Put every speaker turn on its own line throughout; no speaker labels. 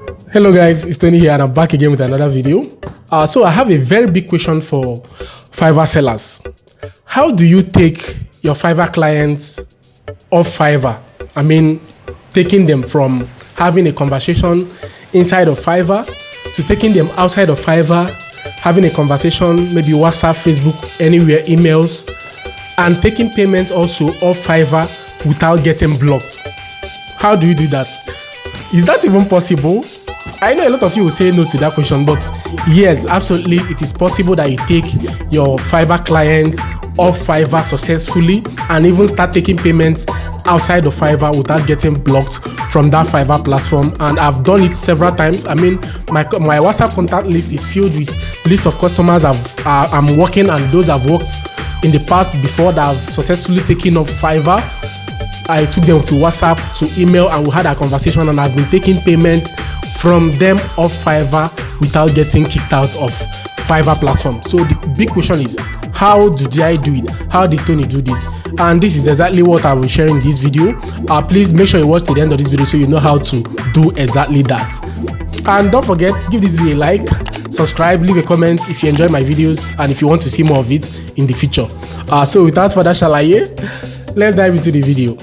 Hello guys, it's Tony here and I'm back again with another video. So I have a very big question for Fiverr sellers. How do you take your Fiverr clients off Fiverr? I mean, taking them from having a conversation inside of Fiverr to taking them outside of Fiverr, having a conversation, maybe WhatsApp, Facebook, anywhere, emails, and taking payments also off Fiverr without getting blocked. How do you do that? Is that even possible? I know a lot of you will say no to that question, but yes, absolutely, it is possible that you take your Fiverr clients off Fiverr successfully and even start taking payments outside of Fiverr without getting blocked from that Fiverr platform. And I've done it several times. I mean, my WhatsApp contact list is filled with list of customers I'm working and those I've worked in the past before that I've successfully taken off Fiverr. I took them to WhatsApp, to email, and we had a conversation, and I've been taking payments from them off Fiverr without getting kicked out of Fiverr platform. So the big question is, how did I do it? How did Tony do this? And this is exactly what I will share in this video. Please make sure you watch to the end of this video so you know how to do exactly that. And don't forget, give this video a like, subscribe, leave a comment if you enjoy my videos and if you want to see more of it in the future. So without further shalaye, let's dive into the video.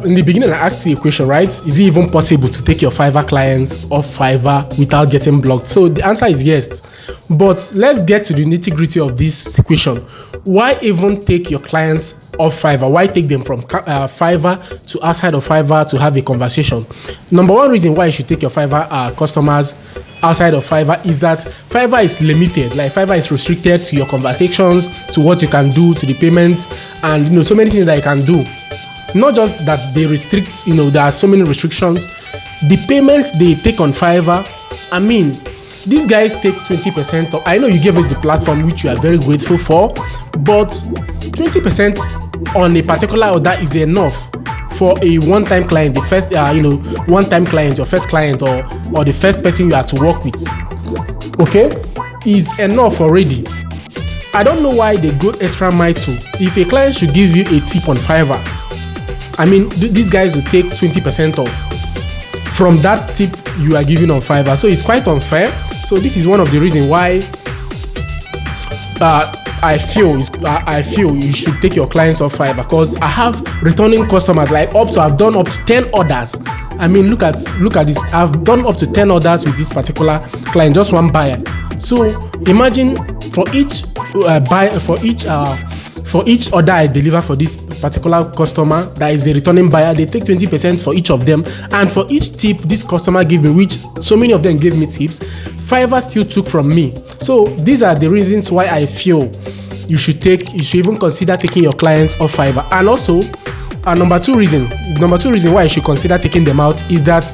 In the beginning, I asked you a question, right? Is it even possible to take your Fiverr clients off Fiverr without getting blocked? So the answer is yes. But let's get to the nitty-gritty of this question. Why even take your clients off Fiverr? Why take them from Fiverr to outside of Fiverr to have a conversation? Number one reason why you should take your Fiverr customers outside of Fiverr is that Fiverr is limited. Like Fiverr is restricted to your conversations, to what you can do, to the payments, and so many things that you can do. Not just that they restrict, there are so many restrictions. The payments they take on Fiverr, I mean, these guys take 20% of, I know you gave us the platform, which you are very grateful for, but 20% on a particular order is enough for a one-time client, the first, one-time client, your first client, or the first person you are to work with, okay, is enough already. I don't know why they go extra mile too. If a client should give you a tip on Fiverr, I mean, these guys will take 20% off from that tip you are giving on Fiverr. So it's quite unfair. So this is one of the reasons why I feel you should take your clients off Fiverr, because I have returning customers I've done up to 10 orders. I mean, look at this. I've done up to 10 orders with this particular client, just one buyer. So imagine for each for each order I deliver for this particular customer that is a returning buyer, they take 20% for each of them. And for each tip this customer gave me, which so many of them gave me tips, Fiverr still took from me. So these are the reasons why I feel you should even consider taking your clients off Fiverr. And also, number two reason why you should consider taking them out is that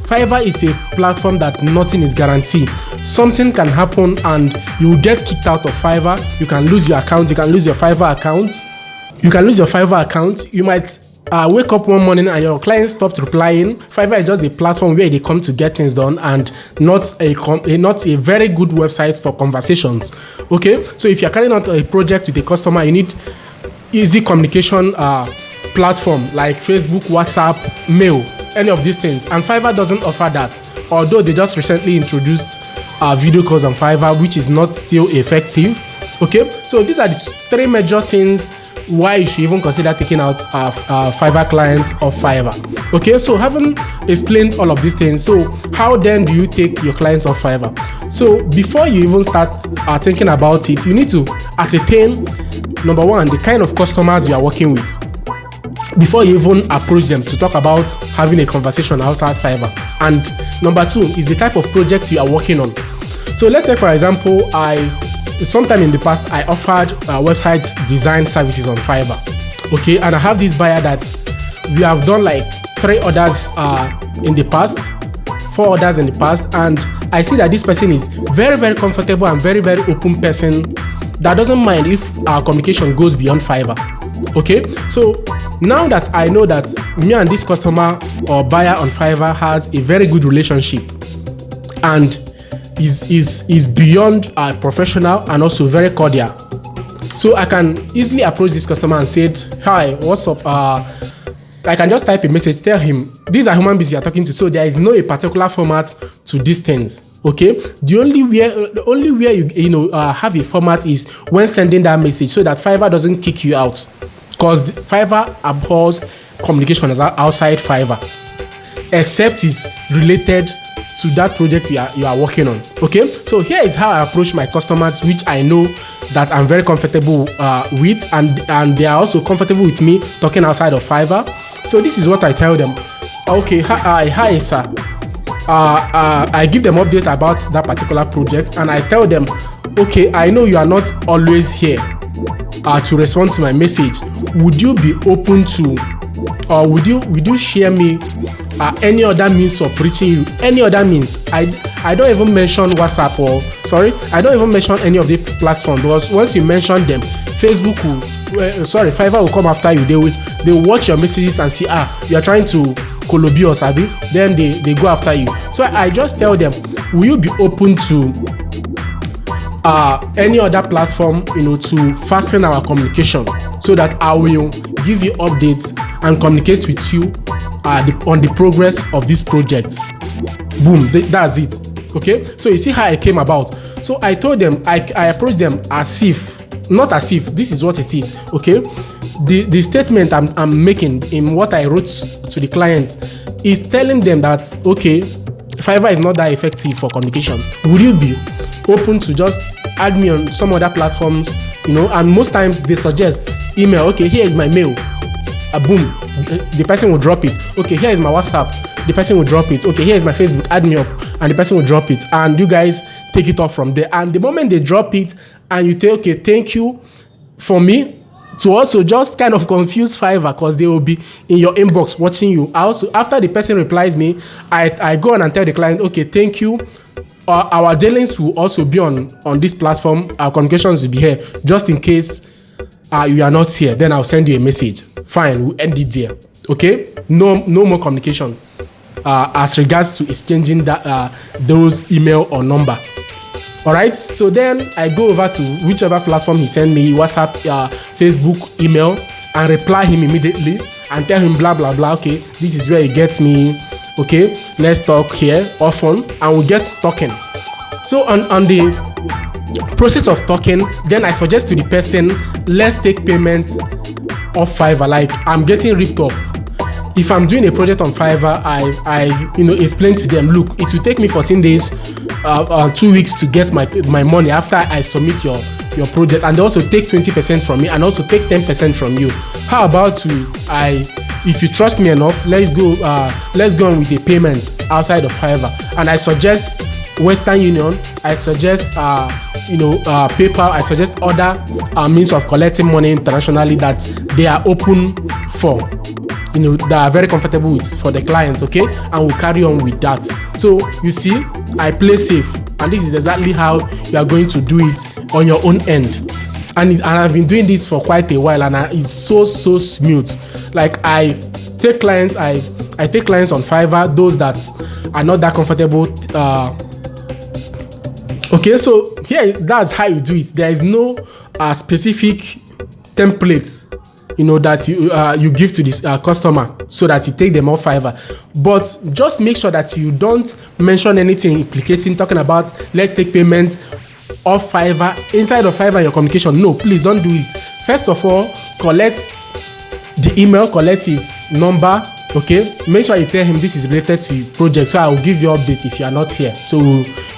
Fiverr is a platform that nothing is guaranteed. Something can happen and you will get kicked out of Fiverr. You can lose your account. You can lose your Fiverr account. You might wake up one morning and your client stopped replying. Fiverr is just a platform where they come to get things done and not a very good website for conversations. Okay, so if you're carrying out a project with a customer, you need easy communication platform like Facebook, WhatsApp, mail, any of these things, and Fiverr doesn't offer that, although they just recently introduced video calls on Fiverr, which is not still effective. Okay, so these are the three major things why you should even consider taking out Fiverr clients off Fiverr. Okay, so having explained all of these things, so how then do you take your clients off Fiverr? So before you even start thinking about it, you need to ascertain, number one, the kind of customers you are working with before you even approach them to talk about having a conversation outside Fiverr. And number two is the type of project you are working on. So let's take, for example, sometime in the past I offered website design services on Fiverr. Okay, and I have this buyer that we have done like 3 orders in the past, 4 orders in the past, and I see that this person is very, very comfortable and very, very open person that doesn't mind if our communication goes beyond Fiverr. Okay, so now that I know that me and this customer or buyer on Fiverr has a very good relationship and is beyond professional and also very cordial, so I can easily approach this customer and say, hi, what's up, I can just type a message, tell him these are human beings you are talking to, so there is no a particular format to these things. Okay, the only where you have a format is when sending that message, so that Fiverr doesn't kick you out, because Fiverr abhors communication as outside Fiverr, except it's related to that project you are working on. Okay, so here is how I approach my customers, which I know that I'm very comfortable with, and they are also comfortable with me talking outside of Fiverr. So this is what I tell them. Okay, hi sir. I give them update about that particular project, and I tell them, okay, I know you are not always here to respond to my message. Would you be open to, or would you share me any other means of reaching you? Any other means? I don't even mention WhatsApp, or I don't even mention any of the platforms, because once you mention them, Facebook will, Fiverr will come after you. They will watch your messages and see, you are trying to Kolobi or Sabi, then they go after you. So I just tell them, will you be open to any other platform, to fasten our communication, so that I will give you updates and communicate with you on the progress of this project. Boom, that's it. Okay, so you see how I came about. So I told them, I approached them as if, not as if, this is what it is. Okay, the statement I'm making in what I wrote to the client is telling them that, okay, Fiverr is not that effective for communication. Would you be open to just add me on some other platforms? And most times they suggest email. Okay, here is my mail. Boom, the person will drop it. Okay, here is my WhatsApp. The person will drop it. Okay, here is my Facebook. Add me up, and the person will drop it, and you guys take it off from there. And the moment they drop it, and you say, okay, thank you, for me to also just kind of confuse Fiverr, because they will be in your inbox watching you. Also, after the person replies me, I go on and tell the client, okay, thank you. Our dealings will also be on this platform. Our communications will be here, just in case you are not here. Then I'll send you a message. Fine, we'll end it there. Okay, no more communication as regards to exchanging those email or number. All right, so then I go over to whichever platform he sent me, WhatsApp, Facebook, email, and reply him immediately and tell him blah blah blah. Okay, this is where he gets me. Okay, let's talk here often, and we get talking. So on the process of talking, then I suggest to the person, let's take payment off Fiverr. Like, I'm getting ripped off. If I'm doing a project on Fiverr, I explain to them, look, it will take me 14 days, 2 weeks to get my money after I submit your project, and they also take 20% from me and also take 10% from you. How about if you trust me enough, let's go on with a payment outside of Fiverr. And I suggest Western Union, I suggest PayPal, I suggest other means of collecting money internationally that they are open for, that are very comfortable with for the clients. Okay, and we'll carry on with that. So you see, I play safe, and this is exactly how you are going to do it on your own end. And I've been doing this for quite a while, and it's so smooth. Like, I take clients on Fiverr, those that are not that comfortable. Okay, so here, that's how you do it. There is no specific template, that you give to the customer so that you take them off Fiverr. But just make sure that you don't mention anything implicating, talking about let's take payment off Fiverr inside of Fiverr in your communication. No, please don't do it. First of all, collect the email, collect his number. Okay, make sure you tell him this is related to project, so I will give you update if you are not here, so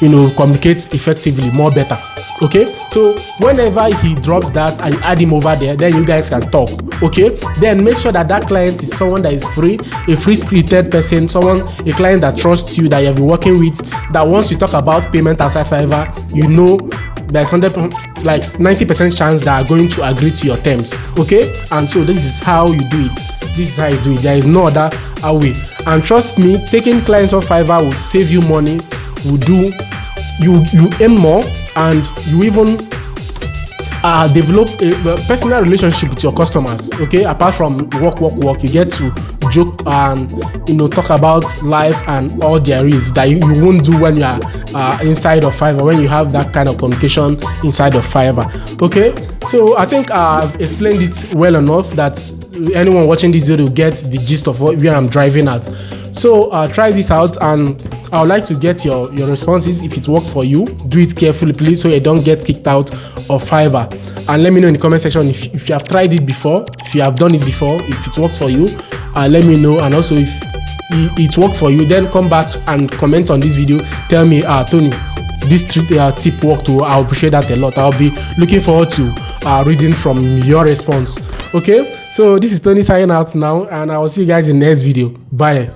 communicate effectively more better. Okay, so whenever he drops that and you add him over there, then you guys can talk. Okay, then make sure that client is someone that is free, a free-spirited person, a client that trusts you, that you have been working with, that once you talk about payment outside Fiverr, there's 90% chance that are going to agree to your terms. Okay, and so this is how you do it. This is how you do it. There is no other way. And trust me, taking clients off Fiverr will save you money. You earn more, and you even develop a personal relationship with your customers. Okay, apart from work, you get to joke and talk about life and all there is that you won't do when you are inside of Fiverr, when you have that kind of communication inside of Fiverr. Okay, so I think I've explained it well enough that anyone watching this video will get the gist of where I'm driving at. So try this out, and I would like to get your responses. If it works for you, do it carefully please, so you don't get kicked out of Fiverr. And let me know in the comment section if you have tried it before, if you have done it before, if it works for you. Let me know. And also if it works for you, then come back and comment on this video. Tell me, Tony, this tip worked. I'll appreciate that a lot. I'll be looking forward to reading from your response. Okay, so this is Tony signing out now, and I will see you guys in the next video. Bye.